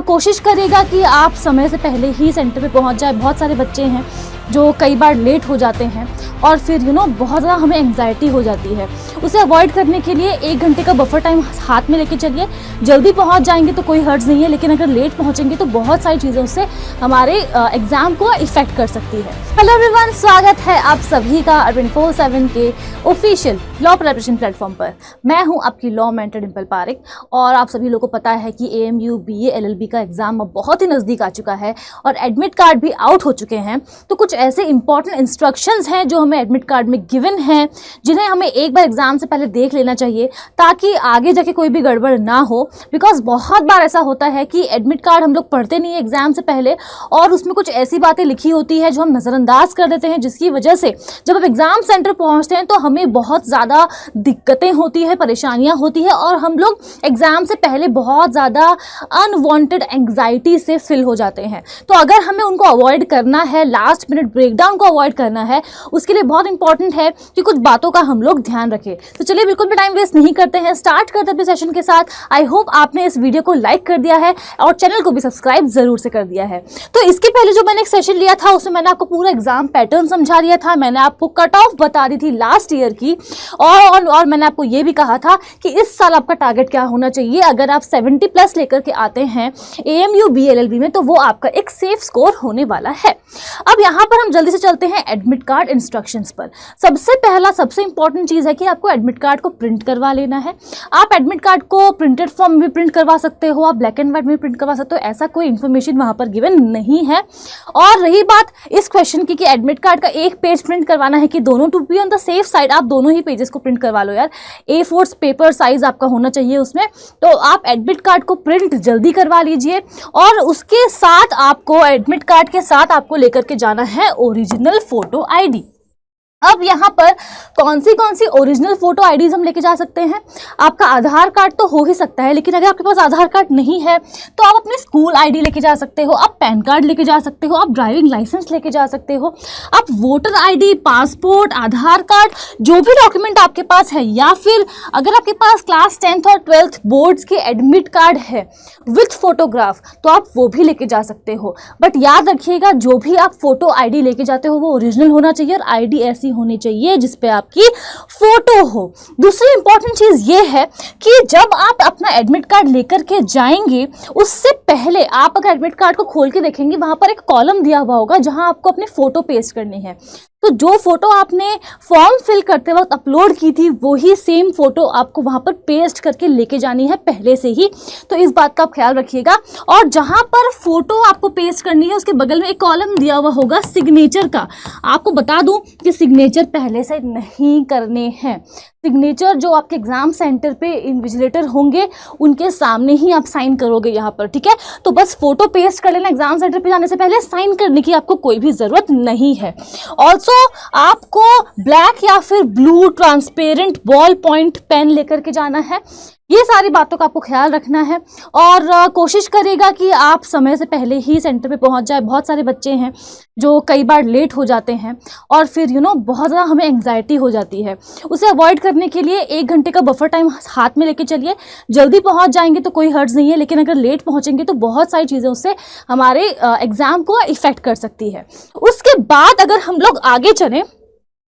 कोशिश करिएगा कि आप समय से पहले ही सेंटर पे पहुंच जाए। बहुत सारे बच्चे हैं जो कई बार लेट हो जाते हैं और फिर बहुत ज़्यादा हमें एंग्जाइटी हो जाती है। उसे अवॉइड करने के लिए 1 घंटे का बफर टाइम हाथ में लेके चलिए। जल्दी पहुंच जाएंगे तो कोई हर्ज नहीं है, लेकिन अगर लेट पहुंचेंगे तो बहुत सारी चीज़ें उससे हमारे एग्ज़ाम को इफ़ेक्ट कर सकती है। हेलो एवरीवन, स्वागत है आप सभी का 24/7 के ऑफिशियल लॉ प्रिपरेशन प्लेटफॉर्म पर। मैं हूं आपकी लॉ मेंटर डिंपल पारेख और आप सभी लोगों को पता है कि AMU BA LLB का एग्ज़ाम अब बहुत ही नज़दीक आ चुका है और एडमिट कार्ड भी आउट हो चुके हैं। तो कुछ ऐसे इंपॉर्टेंट इंस्ट्रक्शंस हैं जो हमें एडमिट कार्ड में गिवन हैं, जिन्हें हमें एक बार एग्जाम से पहले देख लेना चाहिए ताकि आगे जाके कोई भी गड़बड़ ना हो। बिकॉज बहुत बार ऐसा होता है कि एडमिट कार्ड हम लोग पढ़ते नहीं है एग्जाम से पहले और उसमें कुछ ऐसी बातें लिखी होती है जो हम नज़रअंदाज कर देते हैं, जिसकी वजह से जब हम एग्जाम सेंटर पहुंचते हैं तो हमें बहुत ज़्यादा दिक्कतें होती है, परेशानियां होती है और हम लोग एग्जाम से पहले बहुत ज़्यादा अनवांटेड एंग्जाइटी से फिल हो जाते हैं। तो अगर हमें उनको अवॉइड करना है, लास्ट मिनट ब्रेकडाउन को अवॉइड करना है, उसके लिए बहुत इंपॉर्टेंट है कि कुछ बातों का हम लोग ध्यान रखें। तो चलिए बिल्कुल भी टाइम वेस्ट नहीं करते हैं, स्टार्ट करते हैं सेशन के साथ। आई होप आपने इस वीडियो को लाइक कर दिया है और चैनल को भी सब्सक्राइब जरूर से कर दिया है। तो इसके पहले जो मैंने एक सेशन लिया था उसमें मैंने आपको पूरा एग्जाम पैटर्न समझा दिया था, मैंने आपको कट ऑफ बता दी थी लास्ट ईयर की और मैंने आपको ये भी कहा था कि इस साल आपका टारगेट क्या होना चाहिए। अगर आप 70+ लेकर के आते हैं AMU BA LLB में तो वो आपका एक सेफ स्कोर होने वाला है। अब यहाँ पर हम जल्दी से चलते हैं एडमिट कार्ड इंस्ट्रक्शंस पर। सबसे पहला सबसे इंपॉर्टेंट चीज़ है कि आपको एडमिट कार्ड को प्रिंट करवा लेना है। आप एडमिट कार्ड को प्रिंटेड फॉर्म में भी प्रिंट करवा सकते हो, आप ब्लैक एंड व्हाइट में भी प्रिंट करवा सकते हो, ऐसा कोई इन्फॉर्मेशन वहाँ पर गिवन नहीं है। और रही बात इस क्वेश्चन की कि एडमिट कार्ड का एक पेज प्रिंट करवाना है कि दोनों, to be on the safe side आप दोनों ही पेजेस को प्रिंट करवा लो यार। A4 पेपर साइज आपका होना चाहिए उसमें। तो आप एडमिट कार्ड को प्रिंट जल्दी करवा लीजिए और उसके साथ आपको एडमिट कार्ड के साथ आपको लेकर के जाना है ओरिजिनल फोटो ID। अब यहाँ पर कौन सी ओरिजिनल फोटो आईडीज हम लेके जा सकते हैं। आपका आधार कार्ड तो हो ही सकता है, लेकिन अगर आपके पास आधार कार्ड नहीं है तो आप अपने स्कूल आईडी लेके जा सकते हो, आप पैन कार्ड लेके जा सकते हो, आप ड्राइविंग लाइसेंस लेके जा सकते हो, आप वोटर आईडी, पासपोर्ट, आधार कार्ड, जो भी डॉक्यूमेंट आपके पास है, या फिर अगर आपके पास क्लास 10th और 12th बोर्ड्स के एडमिट कार्ड है विथ फोटोग्राफ तो आप वो भी लेके जा सकते हो। बट याद रखिएगा जो भी आप फोटो आईडी लेके जाते हो वो ओरिजिनल होना चाहिए और आईडी ऐसी होनी चाहिए जिसपे आपकी फोटो हो। दूसरी इंपॉर्टेंट चीज ये है कि जब आप अपना एडमिट कार्ड लेकर के जाएंगे उससे पहले आप अगर एडमिट कार्ड को खोल के देखेंगे वहां पर एक कॉलम दिया हुआ होगा जहां आपको अपनी फोटो पेस्ट करनी है। तो जो फोटो आपने फॉर्म फिल करते वक्त अपलोड की थी वही सेम फोटो आपको वहां पर पेस्ट करके लेके जानी है पहले से ही। तो इस बात का आप ख्याल रखिएगा। और जहां पर फोटो आपको पेस्ट करनी है उसके बगल में एक कॉलम दिया हुआ होगा सिग्नेचर का। आपको बता दूं कि सिग्नेचर पहले से नहीं करने हैं। सिग्नेचर जो आपके एग्जाम सेंटर पे इन्विजिलेटर होंगे उनके सामने ही आप साइन करोगे यहाँ पर, ठीक है। तो बस फोटो पेस्ट कर लेना, एग्जाम सेंटर पे जाने से पहले साइन करने की आपको कोई भी जरूरत नहीं है। ऑल्सो आपको ब्लैक या फिर blue transparent ball point pen लेकर के जाना है। ये सारी बातों का आपको ख्याल रखना है और कोशिश करिएगा कि आप समय से पहले ही सेंटर पे पहुंच जाए। बहुत सारे बच्चे हैं जो कई बार लेट हो जाते हैं और फिर बहुत ज़्यादा हमें एंग्जाइटी हो जाती है। उसे अवॉइड करने के लिए 1 घंटे का बफर टाइम हाथ में लेके चलिए। जल्दी पहुंच जाएंगे तो कोई हर्ज नहीं है, लेकिन अगर लेट पहुंचेंगे तो बहुत सारी चीज़ें उससे हमारे एग्ज़ाम को इफ़ेक्ट कर सकती है। उसके बाद अगर हम लोग आगे चलें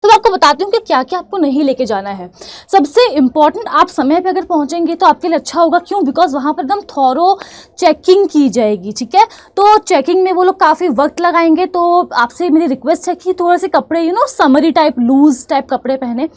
तो मैं आपको बताती हूँ कि क्या क्या आपको नहीं लेके जाना है। सबसे इम्पॉर्टेंट, आप समय पे अगर पहुँचेंगे तो आपके लिए अच्छा होगा। क्यों? बिकॉज वहाँ पर एकदम थॉरो चेकिंग की जाएगी, ठीक है। तो चेकिंग में वो लोग काफ़ी वक्त लगाएंगे। तो आपसे मेरी रिक्वेस्ट है कि थोड़े से कपड़े समरी टाइप, लूज टाइप कपड़े पहने।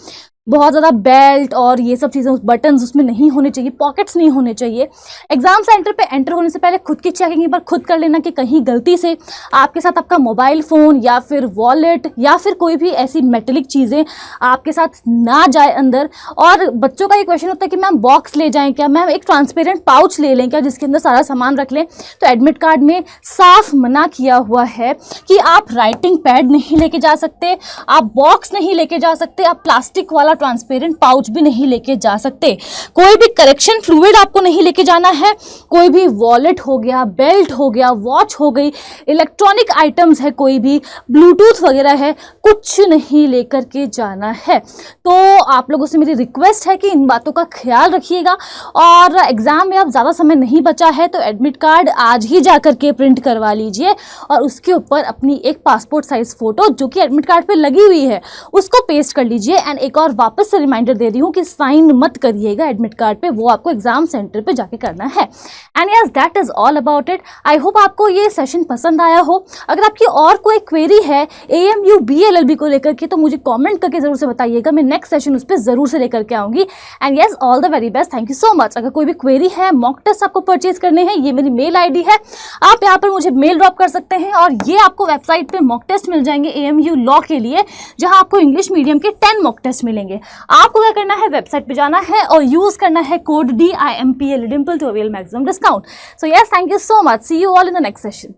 बहुत ज़्यादा बेल्ट और ये सब चीज़ें, बटन्स उसमें नहीं होने चाहिए, पॉकेट्स नहीं होने चाहिए। एग्जाम सेंटर पे एंटर होने से पहले खुद की चेकिंग एक बार खुद कर लेना कि कहीं गलती से आपके साथ आपका मोबाइल फ़ोन या फिर वॉलेट या फिर कोई भी ऐसी मेटेलिक चीज़ें आपके साथ ना जाए अंदर। और बच्चों का ये क्वेश्चन होता है कि मैम बॉक्स ले जाएं क्या, मैम एक ट्रांसपेरेंट पाउच ले लें क्या जिसके अंदर सारा सामान रख लें। तो एडमिट कार्ड में साफ मना किया हुआ है कि आप राइटिंग पैड नहीं लेके जा सकते, आप बॉक्स नहीं लेके जा सकते, आप प्लास्टिक वाला ट्रांसपेरेंट पाउच भी नहीं लेके जा सकते। कोई भी करेक्शन फ्लूइड आपको नहीं लेके जाना है। कोई भी वॉलेट हो गया, बेल्ट हो गया, वॉच हो गई, इलेक्ट्रॉनिक आइटम्स है, कोई भी ब्लूटूथ वगैरह है, कुछ नहीं लेकर के जाना है। तो आप लोगों से मेरी रिक्वेस्ट है कि इन बातों का ख्याल रखिएगा। और एग्जाम में अब ज़्यादा समय नहीं बचा है तो एडमिट कार्ड आज ही जा करके प्रिंट करवा लीजिए और उसके ऊपर अपनी एक पासपोर्ट साइज फोटो जो कि एडमिट कार्ड पे लगी हुई है उसको पेस्ट कर लीजिए। एंड एक और वापस से रिमाइंडर दे रही हूँ कि साइन मत करिएगा एडमिट कार्ड पे, वो आपको एग्जाम सेंटर पे जाके करना है। And yes, that is all about it. I hope आपको ये सेशन पसंद आया हो। अगर आपकी और कोई क्वेरी है AMU BLLB को लेकर के तो मुझे कमेंट करके जरूर से बताइएगा, मैं नेक्स्ट सेशन उस पर जरूर से लेकर के आऊंगी। And yes, all the very best, thank you so much. अगर कोई भी क्वेरी है, मॉक टेस्ट आपको परचेज करने हैं, ये मेरी मेल ID है, आप यहाँ पर मुझे मेल ड्रॉप कर सकते हैं। और ये आपको वेबसाइट पे मॉक टेस्ट मिल जाएंगे AMU लॉ के लिए, जहाँ आपको इंग्लिश मीडियम के 10 मॉक टेस्ट मिलेंगे। आपको क्या करना है, वेबसाइट पे जाना है और यूज करना है code DIMPL, Dimple, to avail maximum discount. So yes, thank you so much, see you all in the next session.